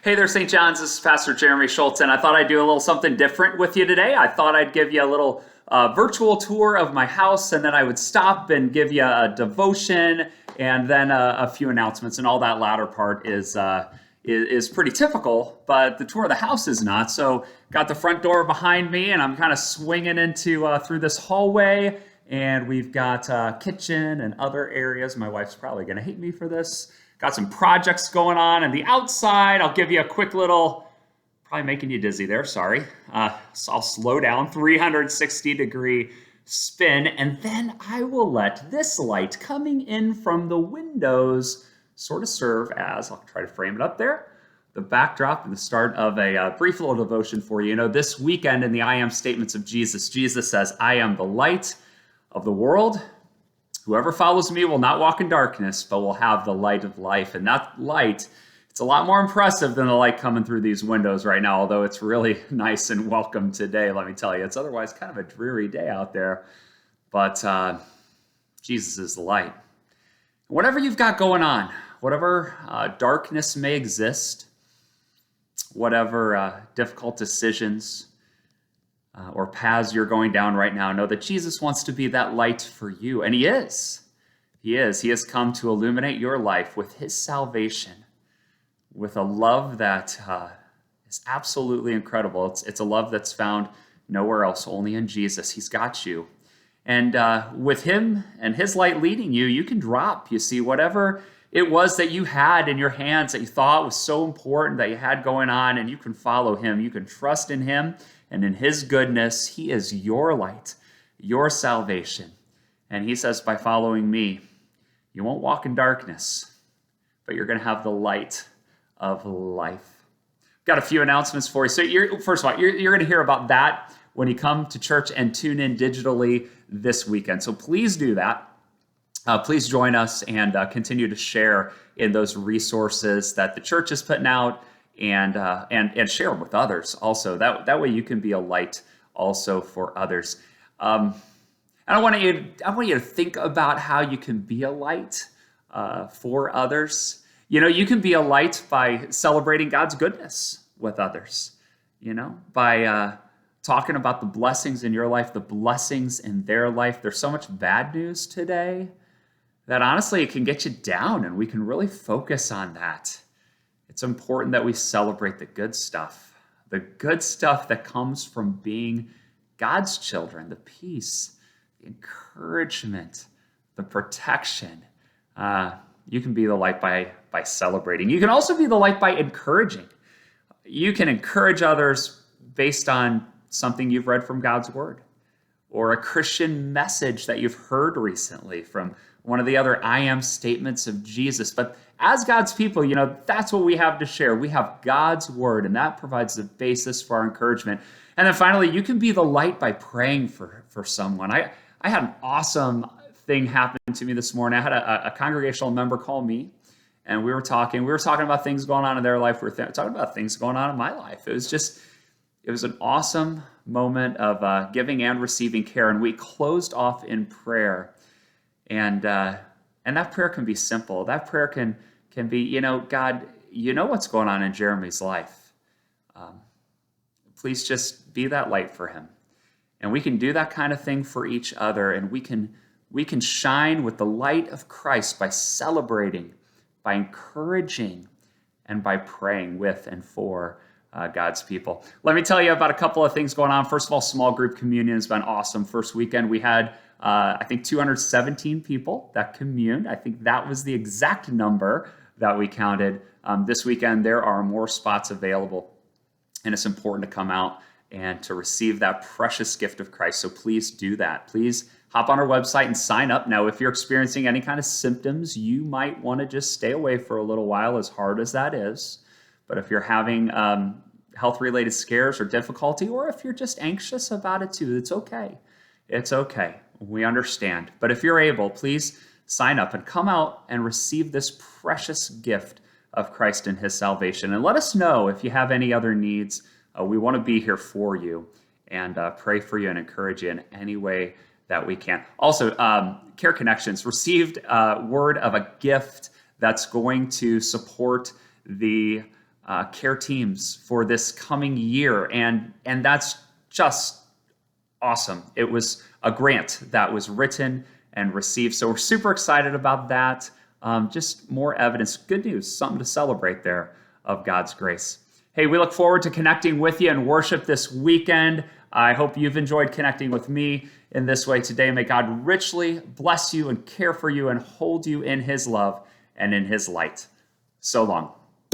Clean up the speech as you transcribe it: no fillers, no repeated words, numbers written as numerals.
Hey there, St. John's. This is Pastor Jeremy Schultz, and I thought I'd do a little something different with you today. I thought I'd give you a little virtual tour of my house, and then I would stop and give you a devotion, and then a few announcements. And all that latter part is pretty typical, but the tour of the house is not. So, got the front door behind me, and I'm kind of swinging into through this hallway, and we've got kitchen and other areas. My wife's probably going to hate me for this. Got some projects going on, and the outside, I'll give you a quick little, probably making you dizzy there, sorry. So I'll slow down, 360-degree spin, and then I will let this light coming in from the windows sort of serve as, I'll try to frame it up there, the backdrop and the start of a brief little devotion for you. You know, this weekend in the I Am statements of Jesus, Jesus says, I am the light of the world. Whoever follows me will not walk in darkness, but will have the light of life. And that light, it's a lot more impressive than the light coming through these windows right now, although it's really nice and welcome today, let me tell you. It's otherwise kind of a dreary day out there, but Jesus is the light. Whatever you've got going on, whatever darkness may exist, whatever difficult decisions, or paths you're going down right now, know that Jesus wants to be that light for you. And he is. He is. He has come to illuminate your life with his salvation, with a love that is absolutely incredible. It's a love that's found nowhere else, only in Jesus. He's got you. And with him and his light leading you, you can drop, you see, whatever it was that you had in your hands that you thought was so important that you had going on, and you can follow him. You can trust in him. And in his goodness, he is your light, your salvation. And he says, by following me, you won't walk in darkness, but you're going to have the light of life. Got a few announcements for you. So first of all, you're going to hear about that when you come to church and tune in digitally this weekend. So please do that. Please join us and continue to share in those resources that the church is putting out, and share them with others also. That way you can be a light also for others. And I want you to think about how you can be a light for others. You know, you can be a light by celebrating God's goodness with others, you know, by talking about the blessings in your life, the blessings in their life. There's so much bad news today that honestly it can get you down, and we can really focus on that. It's important that we celebrate the good stuff that comes from being God's children, the peace, the encouragement, the protection. You can be the light by celebrating. You can also be the light by encouraging. You can encourage others based on something you've read from God's word, or a Christian message that you've heard recently from one of the other I am statements of Jesus. But as God's people, you know, that's what we have to share. We have God's word, and that provides the basis for our encouragement. And then finally, you can be the light by praying for someone. I had an awesome thing happen to me this morning. I had a congregational member call me, and we were talking about things going on in their life. We were talking about things going on in my life. It was an awesome moment of giving and receiving care, and we closed off in prayer. And that prayer can be simple. That prayer can be, you know, God, you know what's going on in Jeremy's life. Please just be that light for him. And we can do that kind of thing for each other, and we can shine with the light of Christ by celebrating, by encouraging, and by praying with and for God's people. Let me tell you about a couple of things going on. First of all, small group communion has been awesome. First weekend we had I think 217 people that communed. I think that was the exact number that we counted. This weekend, there are more spots available, and it's important to come out and to receive that precious gift of Christ. So please do that. Please hop on our website and sign up. Now, if you're experiencing any kind of symptoms, you might want to just stay away for a little while, as hard as that is. But if you're having health-related scares or difficulty, or if you're just anxious about it too, it's okay. It's okay. We understand. But if you're able, please sign up and come out and receive this precious gift of Christ and his salvation. And let us know if you have any other needs. We want to be here for you and pray for you and encourage you in any way that we can. Also, Care Connections received word of a gift that's going to support the care teams for this coming year. And that's just awesome. It was a grant that was written and received. So we're super excited about that. Just more evidence, good news, something to celebrate there of God's grace. Hey, we look forward to connecting with you in worship this weekend. I hope you've enjoyed connecting with me in this way today. May God richly bless you and care for you and hold you in his love and in his light. So long.